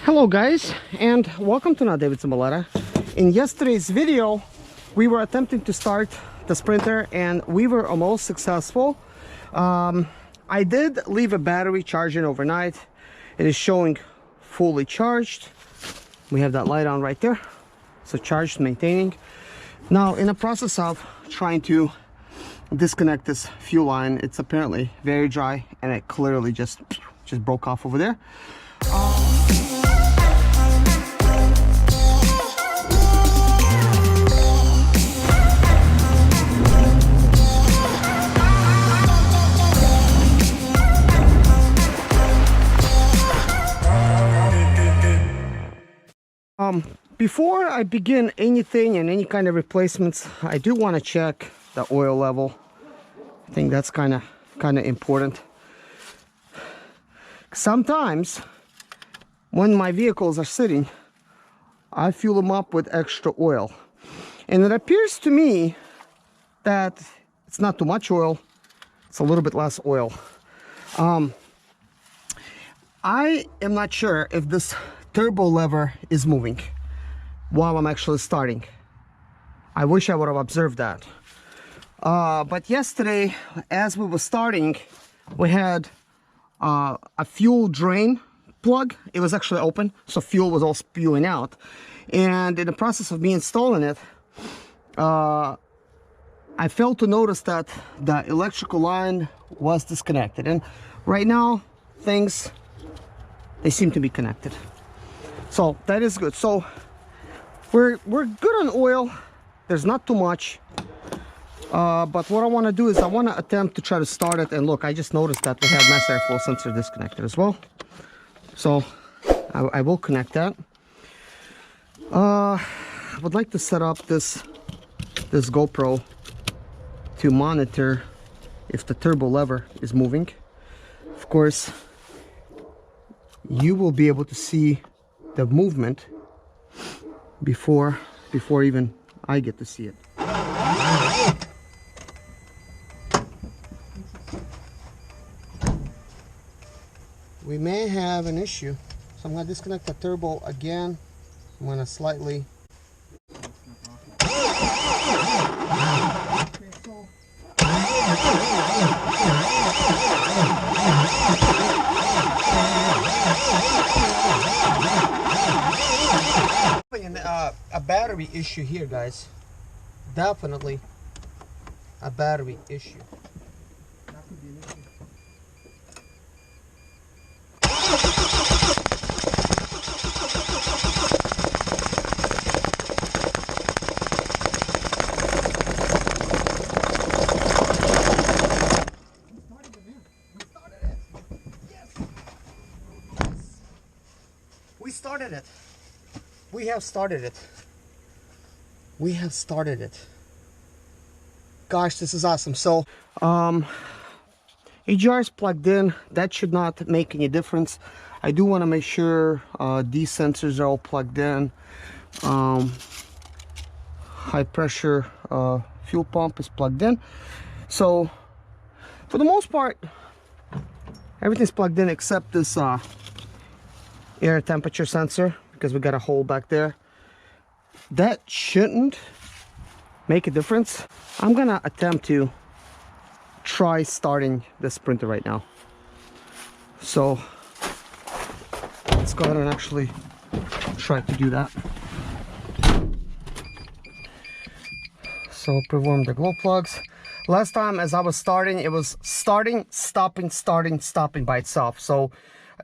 Hello guys, and welcome to another Zimaleta. In yesterday's video we were attempting to start the Sprinter and we were almost successful. I did leave a battery charging overnight. It is showing fully charged. We have that light on right there, so charged, maintaining. Now in the process of trying to disconnect this fuel line, it's apparently very dry and it clearly just broke off over there. Before I begin anything and any kind of replacements, I do want to check the oil level. I think that's kind of important. Sometimes when my vehicles are sitting, I fuel them up with extra oil, and it appears to me that it's not too much oil, it's a little bit less oil. I am not sure if this turbo lever is moving while I'm actually starting. I wish I would have observed that. But yesterday, as we were starting, we had a fuel drain plug. It was actually open, so fuel was all spewing out. And in the process of me installing it, I failed to notice that the electrical line was disconnected. And right now, they seem to be connected. So that is good. So we're good on oil. There's not too much. But what I want to do is I want to attempt to try to start it. And look, I just noticed that we have mass airflow sensor disconnected as well. So I will connect that. I would like to set up this GoPro to monitor if the turbo lever is moving. Of course, you will be able to see the movement before even I get to see it. We may have an issue, so I'm going to disconnect the turbo again. I'm going to slightly a battery issue here, guys. Definitely a battery issue. That could be an issue. We started it. We have started it. We have started it. Gosh, this is awesome. So, AGR is plugged in. That should not make any difference. I do want to make sure these sensors are all plugged in. High pressure fuel pump is plugged in. So, for the most part, everything's plugged in except this air temperature sensor, because we got a hole back there. That shouldn't make a difference. I'm gonna attempt to try starting the Sprinter right now. So let's go ahead and actually try to do that. So perform the glow plugs. Last time as I was starting, it was starting, stopping, starting, stopping by itself. So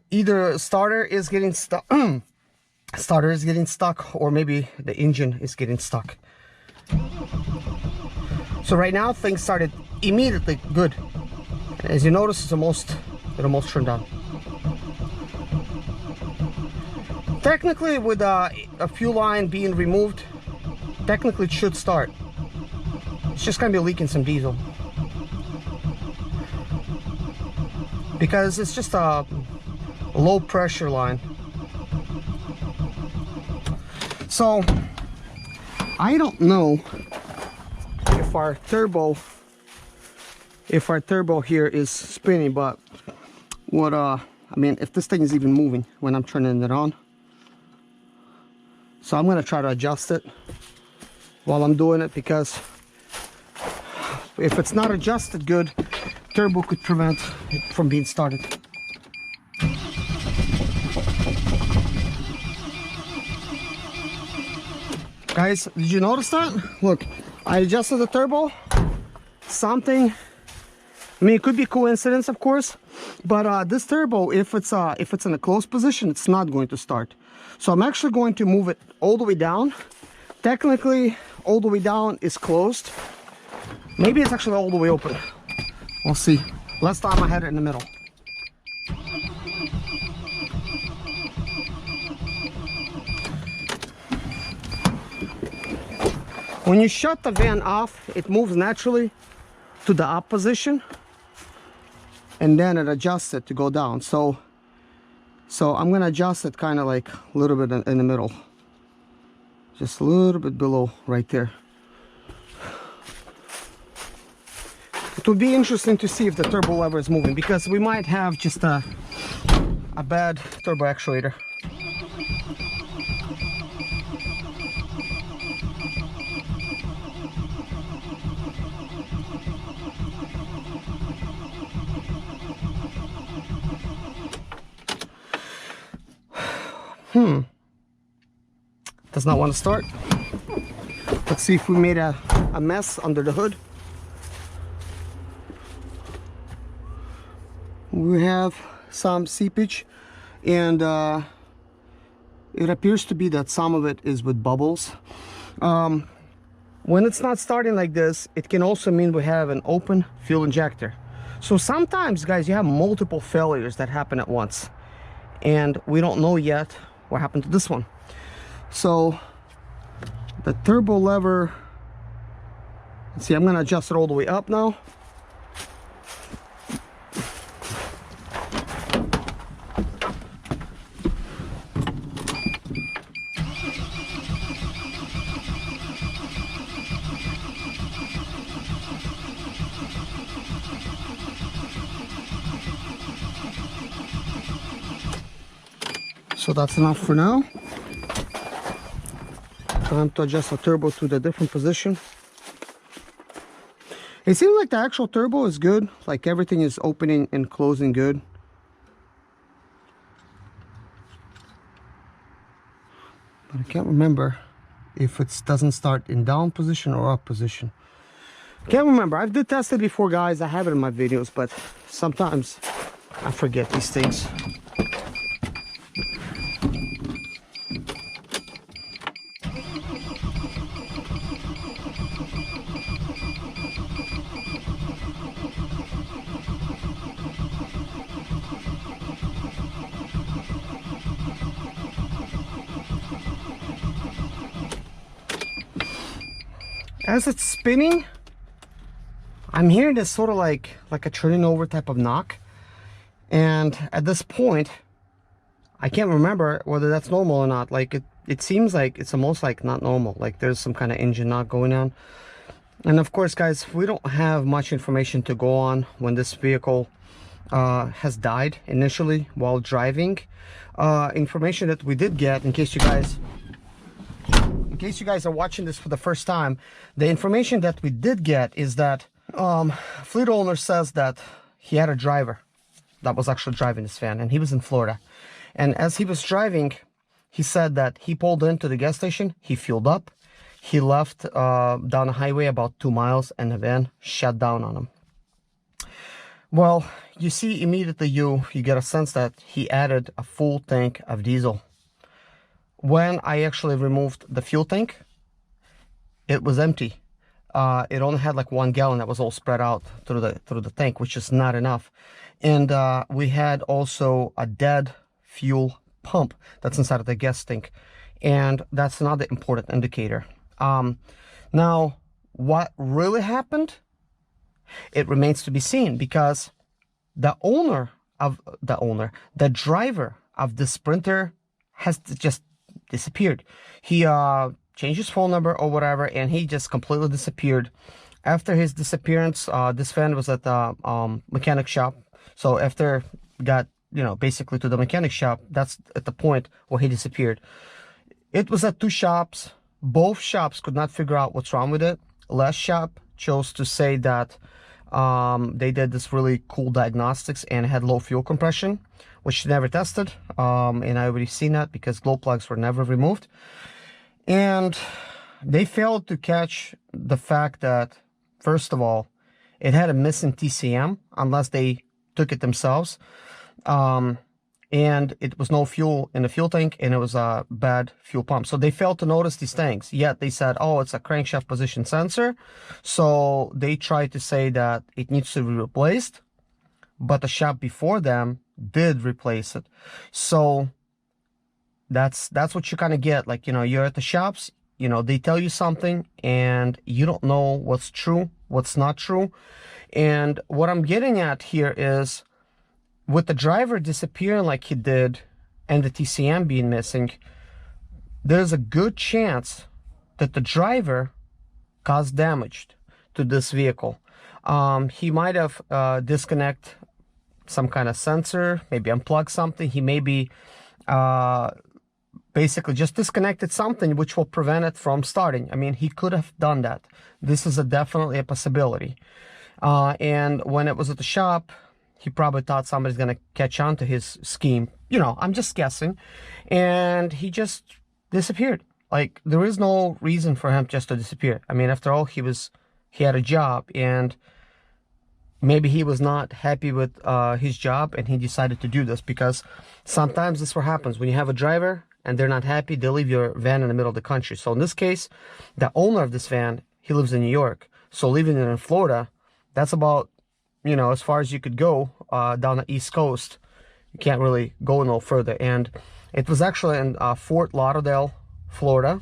either starter is getting stuck, or maybe the engine is getting stuck. So right now things started immediately good. As you notice, it almost turned on. Technically, with a fuel line being removed, technically it should start. It's just gonna be leaking some diesel, because it's just a low pressure line. So I don't know if our turbo here is spinning, but what I mean, if this thing is even moving when I'm turning it on. So I'm going to try to adjust it while I'm doing it, because if it's not adjusted good, turbo could prevent it from being started. Guys, did you notice that? Look, I adjusted the turbo. Something, I mean, it could be coincidence, of course, but this turbo, if it's in a closed position, it's not going to start. So I'm actually going to move it all the way down. Technically, all the way down is closed. Maybe it's actually all the way open. We'll see. Last time I had it in the middle. When you shut the van off, it moves naturally to the up position, and then it adjusts it to go down. So I'm gonna adjust it kind of like a little bit in the middle, just a little bit below right there. It would be interesting to see if the turbo lever is moving, because we might have just a bad turbo actuator. Does not want to start. Let's see if we made a mess under the hood. We have some seepage, and it appears to be that some of it is with bubbles. When it's not starting like this, it can also mean we have an open fuel injector. So sometimes, guys, you have multiple failures that happen at once, and we don't know yet what happened to this one. So the turbo lever, let's see, I'm going to adjust it all the way up now. So that's enough for now. Time to adjust the turbo to the different position. It seems like the actual turbo is good, like everything is opening and closing good. But I can't remember if it doesn't start in down position or up position. Can't remember. I've did test it before, guys. I have it in my videos, but sometimes I forget these things. As it's spinning, I'm hearing this sort of like a turning over type of knock. And at this point, I can't remember whether that's normal or not. Like it seems like it's almost like not normal. Like there's some kind of engine knock going on. And of course, guys, we don't have much information to go on when this vehicle has died initially while driving. Information that we did get, in case you guys are watching this for the first time, the information that we did get is that fleet owner says that he had a driver that was actually driving this van, and he was in Florida. And as he was driving, he said that he pulled into the gas station, he fueled up, he left down a highway about 2 miles, and the van shut down on him. Well, you see immediately you get a sense that he added a full tank of diesel. When I actually removed the fuel tank, it was empty. It only had like 1 gallon that was all spread out through the tank, which is not enough. And we had also a dead fuel pump that's inside of the gas tank, and that's another important indicator. Now, what really happened? It remains to be seen, because the driver of the Sprinter has just disappeared. He changed his phone number or whatever, and he just completely disappeared. After his disappearance, this van was at the mechanic shop. So after got, basically to the mechanic shop, that's at the point where he disappeared. It was at 2 shops. Both shops could not figure out what's wrong with it. Last shop chose to say that they did this really cool diagnostics and had low fuel compression, which never tested. And I already seen that because glow plugs were never removed. And they failed to catch the fact that, first of all, it had a missing TCM unless they took it themselves. And it was no fuel in the fuel tank, and it was a bad fuel pump. So they failed to notice these things. Yet they said, oh, it's a crankshaft position sensor. So they tried to say that it needs to be replaced, but the shop before them did replace it. So that's what you kind of get. Like, you know, you're at the shops, you know, they tell you something and you don't know what's true, what's not true. And what I'm getting at here is, with the driver disappearing like he did and the TCM being missing, there's a good chance that the driver caused damage to this vehicle. He might have disconnected some kind of sensor, maybe unplugged something. He maybe basically just disconnected something which will prevent it from starting. I mean, he could have done that. This is definitely a possibility. And when it was at the shop, he probably thought somebody's going to catch on to his scheme. You know, I'm just guessing. And he just disappeared. Like, there is no reason for him just to disappear. I mean, after all, he had a job, and maybe he was not happy with his job, and he decided to do this, because sometimes this is what happens. When you have a driver and they're not happy, they leave your van in the middle of the country. So in this case, the owner of this van, he lives in New York. So leaving it in Florida, that's about, you know, as far as you could go down the East Coast. You can't really go no further. And it was actually in Fort Lauderdale, Florida.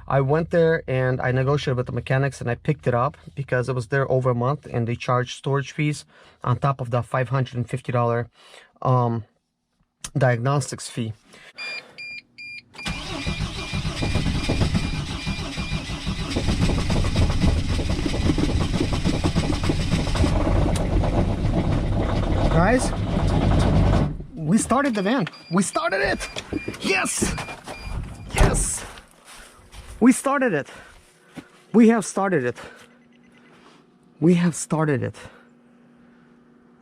I went there and I negotiated with the mechanics and I picked it up because it was there over a month, and they charged storage fees on top of the $550 diagnostics fee. Guys, we started the van. We started it. Yes. Yes. We started it. We have started it. We have started it.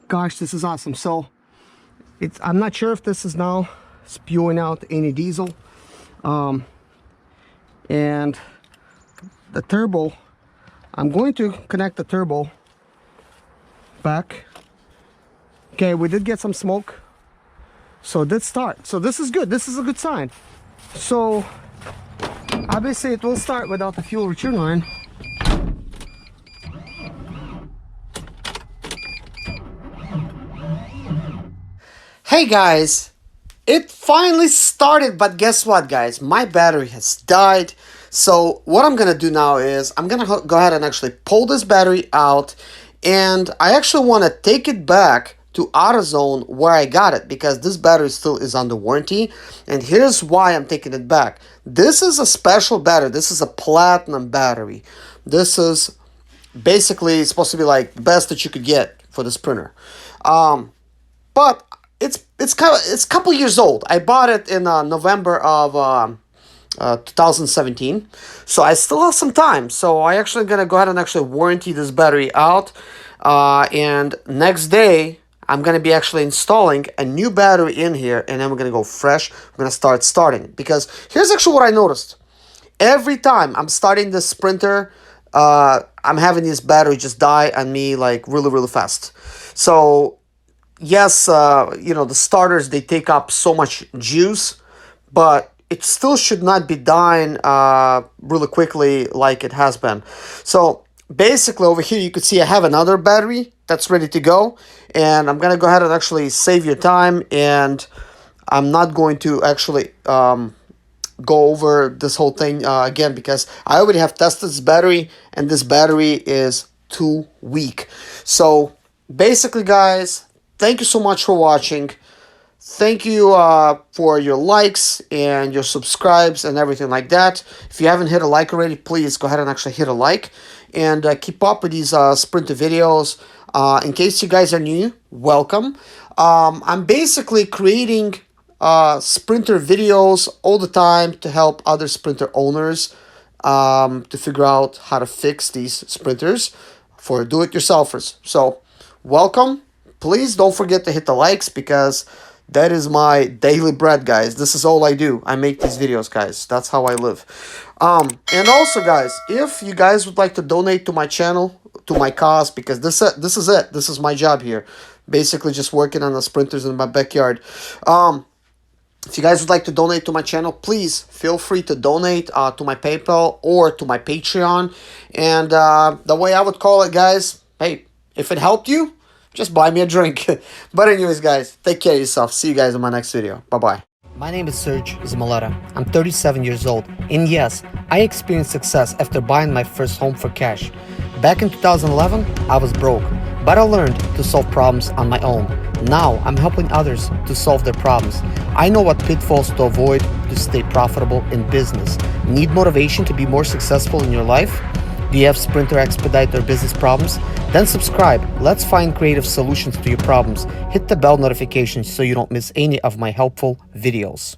Gosh, this is awesome. So I'm not sure if this is now spewing out any diesel. And the turbo, I'm going to connect the turbo back. Okay, we did get some smoke, so it did start. So this is good. This is a good sign. So obviously it will start without the fuel return line. Hey guys, it finally started, but guess what, guys? My battery has died. So what I'm gonna do now is I'm gonna go ahead and actually pull this battery out, and I actually want to take it back to AutoZone where I got it, because this battery still is under warranty. And here's why I'm taking it back. This is a special battery. This is a platinum battery. This is basically supposed to be like the best that you could get for this printer. But it's a couple years old. I bought it in November of 2017, so I still have some time. So I actually gonna go ahead and actually warranty this battery out, and next day I'm going to be actually installing a new battery in here, and then we're going to go fresh. We're going to start starting, because here's actually what I noticed. Every time I'm starting this printer, I'm having this battery just die on me like really, really fast. So yes, you know, the starters, they take up so much juice, but it still should not be dying really quickly like it has been. So basically over here you could see I have another battery that's ready to go, and I'm gonna go ahead and actually save your time, and I'm not going to actually go over this whole thing again, because I already have tested this battery, and this battery is too weak. So basically, guys, thank you so much for watching. Thank you for your likes and your subscribes and everything like that. If you haven't hit a like already, please go ahead and actually hit a like, and keep up with these Sprinter videos. In case you guys are new, welcome. I'm basically creating sprinter videos all the time to help other sprinter owners to figure out how to fix these sprinters for do-it-yourselfers. So welcome. Please don't forget to hit the likes, because that is my daily bread, guys. This is all I do. I make these videos, guys. That's how I live. And also, guys, if you guys would like to donate to my channel, to my cause, because this is it. This is my job here. Basically just working on the sprinters in my backyard. If you guys would like to donate to my channel, please feel free to donate to my PayPal or to my Patreon. And the way I would call it, guys, hey, if it helped you, just buy me a drink. But anyways, guys, take care of yourself. See you guys in my next video. Bye-bye. My name is Serge Zimaleta. I'm 37 years old. And yes, I experienced success after buying my first home for cash. Back in 2011, I was broke, but I learned to solve problems on my own. Now, I'm helping others to solve their problems. I know what pitfalls to avoid to stay profitable in business. Need motivation to be more successful in your life? Do you have sprinter expedite or business problems? Then subscribe. Let's find creative solutions to your problems. Hit the bell notification so you don't miss any of my helpful videos.